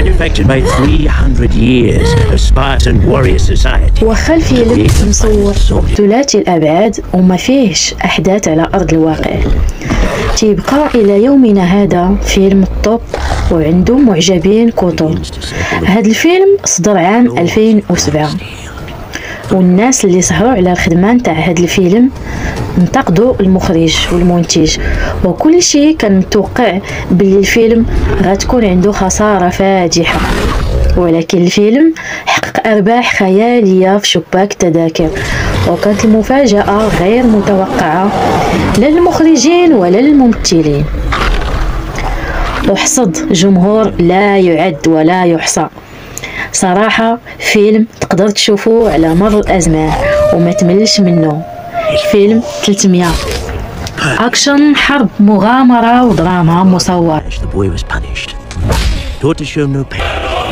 manufactured by 300 years of Spartan warrior society. واخا الفيلم مصور ثلاثي الابعاد وما فيهش احداث على ارض الواقع، تيبقى الى يومنا هذا فيلم الطوب وعنده معجبين كثر. هذا الفيلم صدر عام 2007، والناس اللي سهروا على الخدمه نتاع هذا الفيلم انتقدوا المخرج والمنتج، وكل شيء كان متوقع باللي الفيلم غتكون عنده خساره فادحه، ولكن الفيلم حقق ارباح خياليه في شباك التذاكر، وكانت المفاجاه غير متوقعه لا للمخرجين ولا للممثلين، وحصد جمهور لا يعد ولا يحصى. صراحه فيلم تقدر تشوفوه على مر الازمان وما تملش منه. فيلم 300 اكشن، حرب، مغامره ودراما مصور.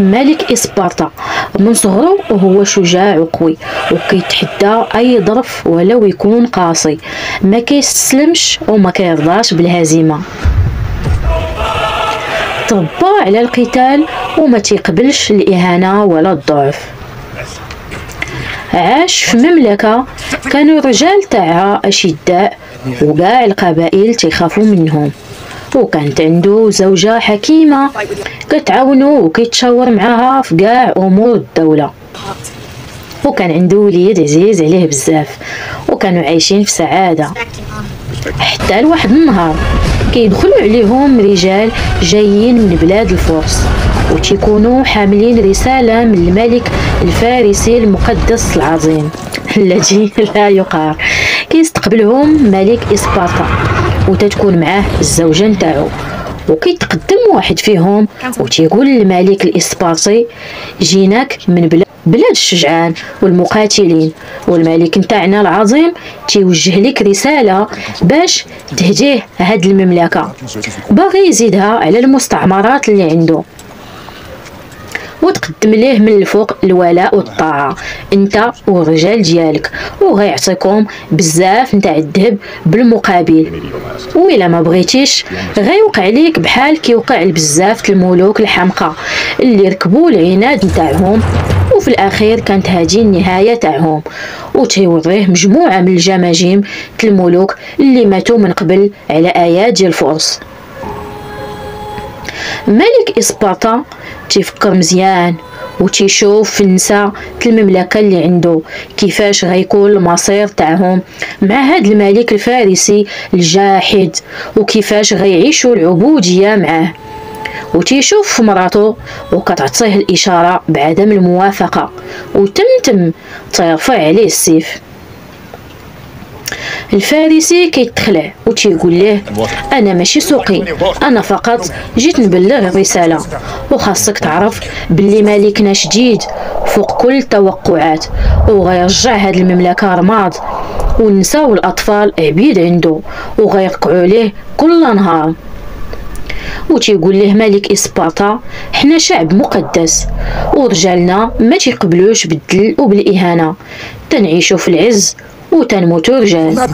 ملك إسبارتا من صغره وهو شجاع وقوي، وكيتحدى اي ظرف ولو يكون قاسي، ما كيستسلمش وما كيرضاش بالهزيمه. تربى على القتال وما تيقبلش الاهانه ولا الضعف. عاش في مملكه كانوا الرجال تاعها اشداء وكاع القبائل تيخافوا منهم، وكانت عنده زوجة حكيمة كتعاونو وكيتشاور معاها في كاع امور الدولة، وكان عنده وليد عزيز عليه بزاف، وكانوا عايشين في سعادة. حتى لواحد النهار كيدخلوا عليهم رجال جايين من بلاد الفرس، وتيكونوا حاملين رسالة من الملك الفارسي المقدس العظيم الذي لا يقهر. كيستقبلهم ملك إسبارتا وتتكون معاه الزوجة نتاعو، وكيتقدم واحد فيهم وتيقول للملك الإسبارتي جيناك من بلاد الشجعان والمقاتلين، والملك نتاعنا العظيم تيوجه لك رسالة باش تهديه هاد المملكة، باغي يزيدها على المستعمرات اللي عنده، وتقدم ليه من الفوق الولاء والطاعة انت والرجال ديالك، وغيعطيكم بزاف نتاع الذهب بالمقابل، وإلا ما بغيتيش غيوقع ليك بحال كيوقع لبزاف الملوك الحمقى اللي ركبوا العناد نتاعهم، وفي الاخير كانت هذه النهايه تاعهم. وتيوريه مجموعه من الجماجم الملوك اللي ماتوا من قبل على ايات ديال الفرس. ملك إسبارتا تيفكر مزيان وتيشوف في النساء المملكة اللي عنده كيفاش غيكون المصير تاعهم مع هاد الملك الفارسي الجاحد، وكيفاش غيعيشوا العبودية معاه، وتيشوف في مراته وكتعطيه الإشارة بعدم الموافقة، وتمتم تيرفع عليه السيف. الفارسي كيتخلع وتيقول ليه انا ماشي سوقي، انا فقط جيت نبلغ الرساله، وخاصك تعرف باللي ملكنا شديد فوق كل التوقعات، وغيرجع هاد المملكه رماد، والنساء والاطفال عبيد عنده وغيركعوا ليه كل نهار. وتيقول ليه ملك إسبارتا حنا شعب مقدس، ورجالنا ما تيقبلوش بالذل وبالاهانه، تنعيشوا في العز وتنموتوا رجال.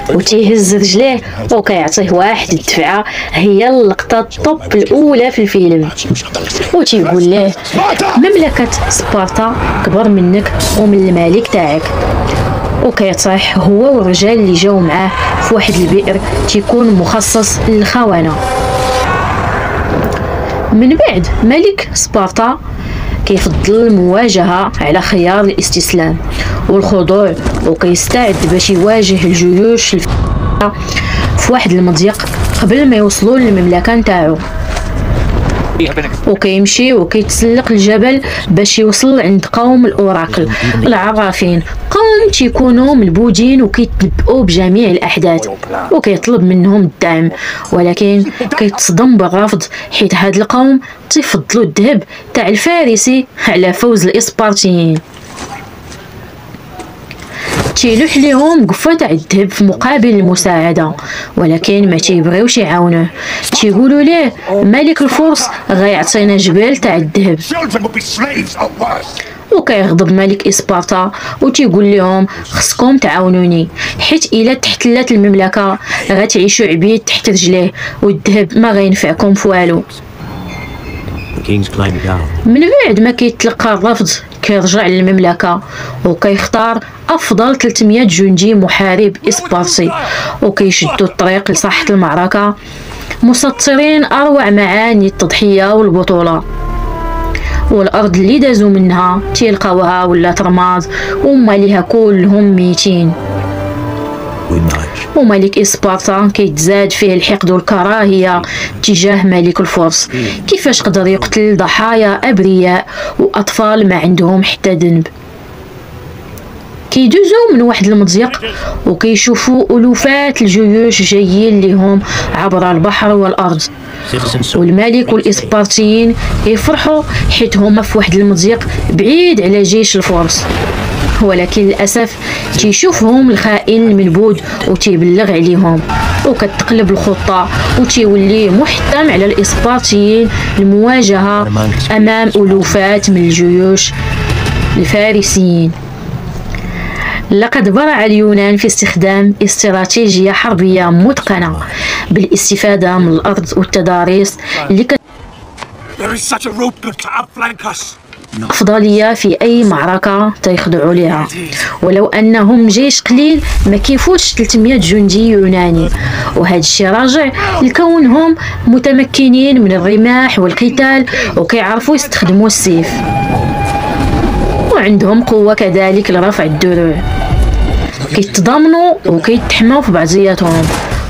وتيهز رجليه وكيعطيه واحد الدفعه، هي اللقطه الطوب الاولى في الفيلم. وتيقول ليه مملكه سبارتا كبر منك ومن الملك تاعك، وكيطيح هو والرجال اللي جاو معاه في واحد البئر تيكون مخصص للخونه. من بعد ملك سبارتا كيفضل المواجهه على خيار الاستسلام والخضوع، وكيستعد باش يواجه الجيوش في واحد المضيق قبل ما يوصلوا للمملكه نتاعو. وكيمشي وكيتسلق الجبل باش يوصل عند قوم الاوراكل العرافين، قوم تيكونوا ملبوجين وكيتنبؤوا بجميع الاحداث، وكيطلب منهم الدعم، ولكن كيتصدم بالرفض حيت هاد القوم تيفضلوا الذهب تاع الفارسي على فوز الاسبارتيين. تيلوح ليهم قفة تاع الذهب في مقابل المساعدة، ولكن ما تيبغيوش يعاونوه، تيقولوا ليه ملك الفرس غيعطينا جبال تاع الذهب. وكيغضب ملك إسبارتا وتيقول لهم خصكم تعاونوني، حيت الا تحتلت المملكة غتعيشوا عبيد تحت رجليه، والذهب ما غينفعكم في والو. من بعد ما كيتلقى الرفض كيرجع للمملكة وكيختار أفضل 300 جندي محارب إسبارسي وكيشدوا الطريق لساحة المعركة مسطرين أروع معاني التضحية والبطولة. والأرض اللي دازوا منها تيلقاوها ولات رماد وماليها كلهم ميتين. وملك إسبارتا كيتزاد فيه الحقد والكراهية تجاه ملك الفرس، كيفاش قدر يقتل ضحايا أبرياء وأطفال ما عندهم حتى ذنب. كيدوزو من واحد المضيق وكيشوفوا ألوفات الجيوش جايين لهم عبر البحر والأرض، والملك والإسبارتيين كيفرحوا حيت هما في واحد المضيق بعيد على جيش الفرس. ولكن للأسف تيشوفهم الخائن المنبوذ وتيبلغ عليهم وكتقلب الخطة وتيولي محتم على الإسبارتيين المواجهة أمام ألوفات من الجيوش الفارسيين. لقد برع اليونان في استخدام استراتيجية حربية متقنة بالاستفادة من الأرض والتضاريس اللي أفضلية في أي معركة تيخضعوا لها، ولو أنهم جيش قليل ما كيفوتش 300 جندي يوناني، وهذا الشيء راجع لكونهم متمكنين من الرماح والقتال وكيعرفوا يستخدموا السيف، وعندهم قوة كذلك لرفع الدروع. كيتضامنوا وكيتحموا في بعضياتهم،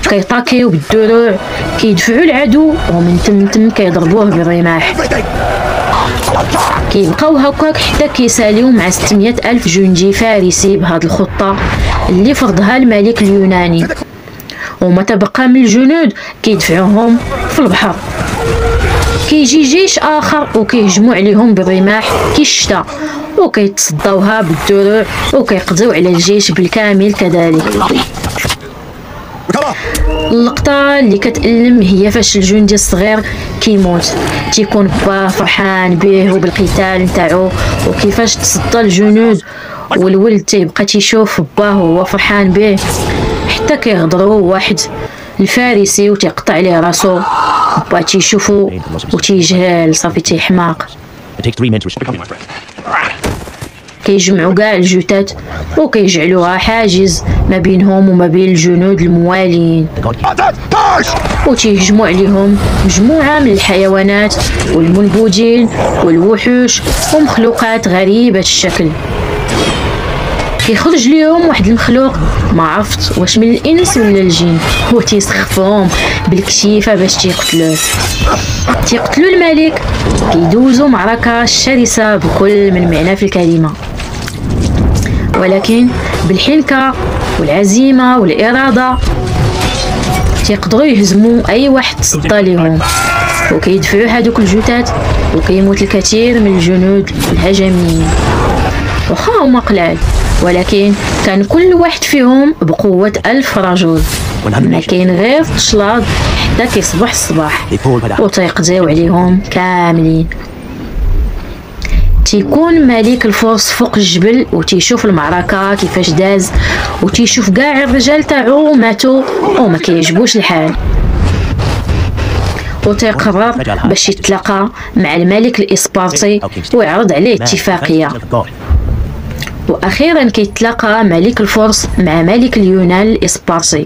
كيطاكيو بالدروع، كيدفعوا العدو ومن تم كيضربوه بالرماح. كيبقاو هكاك حتى كيساليو مع 600 ألف جندي فارسي بهاد الخطة اللي فرضها الملك اليوناني، وما تبقى من الجنود كيدفعوهم في البحر. كيجي جيش آخر وكيهجموا عليهم بالرماح كالشتا وكيتصداوها بالدروع وكيقضيو على الجيش بالكامل كذلك. اللقطة اللي كتألم هي فاش الجندي الصغير كيموت، تيكون باه فرحان به وبالقتال نتاعو وكيفاش تصدى الجنود، والولد تيبقى تيشوف باه وهو فرحان به حتى كيغدروا واحد الفارسي وتيقطع عليه راسو، با تيشوفو وتيجهل صافي تيحماق. كيجمعوا كاع الجثث وكيجعلوها حاجز ما بينهم وما بين الجنود الموالين، وتيهجموا عليهم مجموعة من الحيوانات والمنبوذين والوحوش ومخلوقات غريبة الشكل. كيخرج ليهم واحد المخلوق ما عرفت واش من الانس ولا الجن، وتيسخفهم بالكشيفه باش تيقتلوا الملك. كيدوزوا معركه شرسه بكل من معنى في الكلمه، ولكن بالحنكه والعزيمه والاراده تيقدروا يهزموا اي واحد تصدى ليهم، وكيدفعوا هذوك الجثث وكيموت الكثير من الجنود الهجميين. واخا هما قلال ولكن كان كل واحد فيهم بقوة 1000 رجل، ما كاين غير تشلاض حتى كيصبح الصباح وتيقضيو عليهم كاملين. تيكون ملك الفرس فوق الجبل وتيشوف المعركة كيفاش داز، وتيشوف كاع الرجال تاعو ماتوا وما كيعجبوش الحال، وتيقرر باش يتلاقى مع الملك الإسبارتي ويعرض عليه اتفاقية. واخيرا كيتلاقى ملك الفرس مع ملك اليونان الإسبارسي،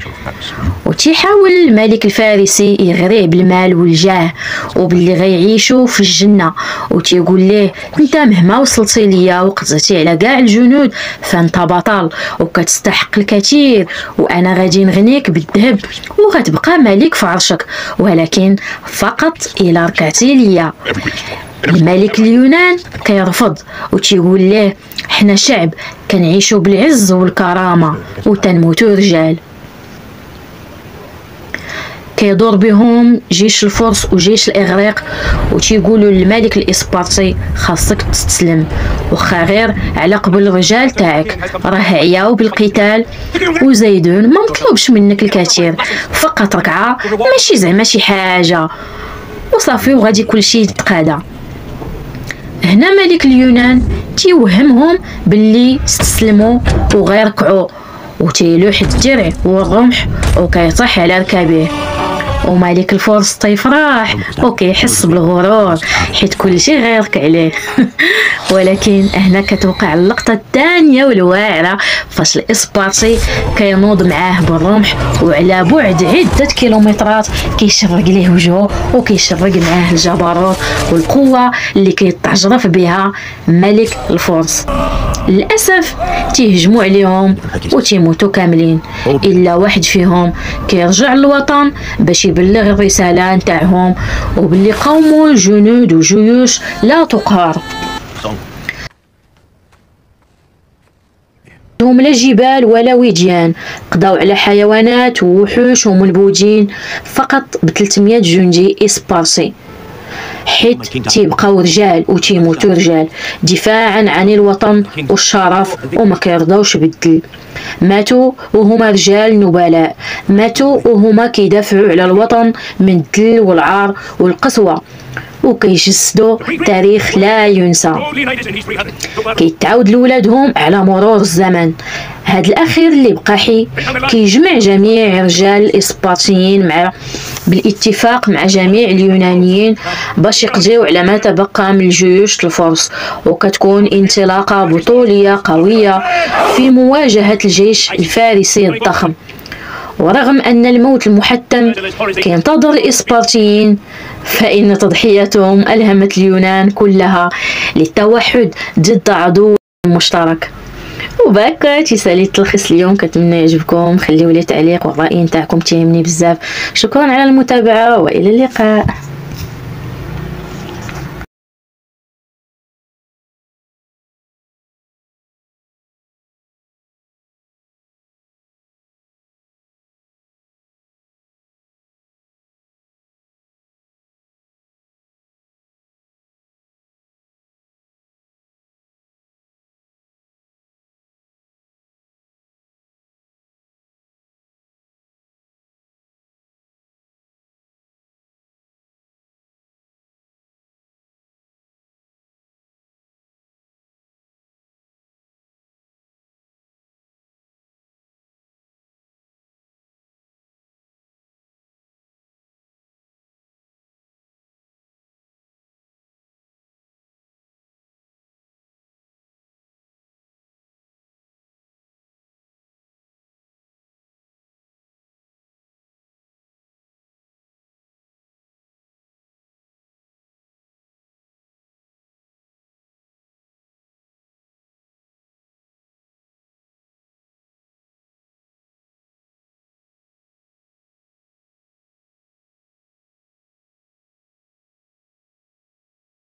وتيحاول الملك الفارسي يغريه بالمال والجاه وباللي غيعيشوا في الجنه، وتيقول ليه انت مهما وصلتي ليا وقضيتي على كاع الجنود فانت بطل وكتستحق الكثير، وانا غادي نغنيك بالذهب وغتبقى ملك في عرشك، ولكن فقط الى ركعتي ليا. الملك اليونان كيرفض وتيقول ليه حنا شعب كنعيشوا بالعز والكرامه وتنموتوا رجال. كيدور بهم جيش الفرس وجيش الاغريق وتيقولوا للملك الإسبارتي خاصك تستسلم، وخا غير على قبل الرجال تاعك راه عياو بالقتال، وزيدون ما مطلوبش منك الكثير، فقط ركعه ماشي زعما شي حاجه وصافي وغادي كلشي يتقادى. هنا ملك اليونان تيوهمهم باللي استسلموا وغيركعوا، وتيلوح الدرع والرمح وكيطيح على ركابيه وملك الفرس تيفرح وكيحس بالغرور حيت كلشي غيرك عليه. ولكن هنا كتوقع اللقطة الثانية والواعرة فاش الإسبارتي كينوض معاه بالرمح وعلى بعد عدة كيلومترات كيشرق ليه وجهه وكيشرق معاه الجبروت والقوة اللي كيتعجرف بها ملك الفرس. للأسف تيهجموا عليهم وتيموتوا كاملين إلا واحد فيهم كيرجع للوطن باش يبلغ الرسالة نتاعهم وباللي قوموا جنود وجيوش لا تقهر. هم لا جبال ولا وديان، قضاو على حيوانات ووحوش ومنبوذين فقط ب 300 جندي إسبارسي، حيت تيبقاو رجال وتيموتوا رجال دفاعا عن الوطن والشرف وما كيرضاوش بالذل. ماتوا وهما رجال نبلاء، ماتوا وهما كيدافعوا على الوطن من الذل والعار والقسوة، وكيجسدوا تاريخ لا ينسى كيتعاود لولادهم على مرور الزمن. هاد الاخير اللي بقى حي كيجمع جميع رجال الاسبارتيين مع بالاتفاق مع جميع اليونانيين باش يقضيو على ما تبقى من جيوش الفرس، وكتكون انطلاقه بطوليه قويه في مواجهه الجيش الفارسي الضخم. ورغم أن الموت المحتم كينتظر الإسبارتيين فإن تضحيتهم ألهمت اليونان كلها للتوحد ضد عدو مشترك. وبهكا تيسالي التلخيص اليوم، كنتمنى يعجبكم، خليوا لي تعليق والرأي نتاعكم تيهمني بزاف. شكرا على المتابعة وإلى اللقاء.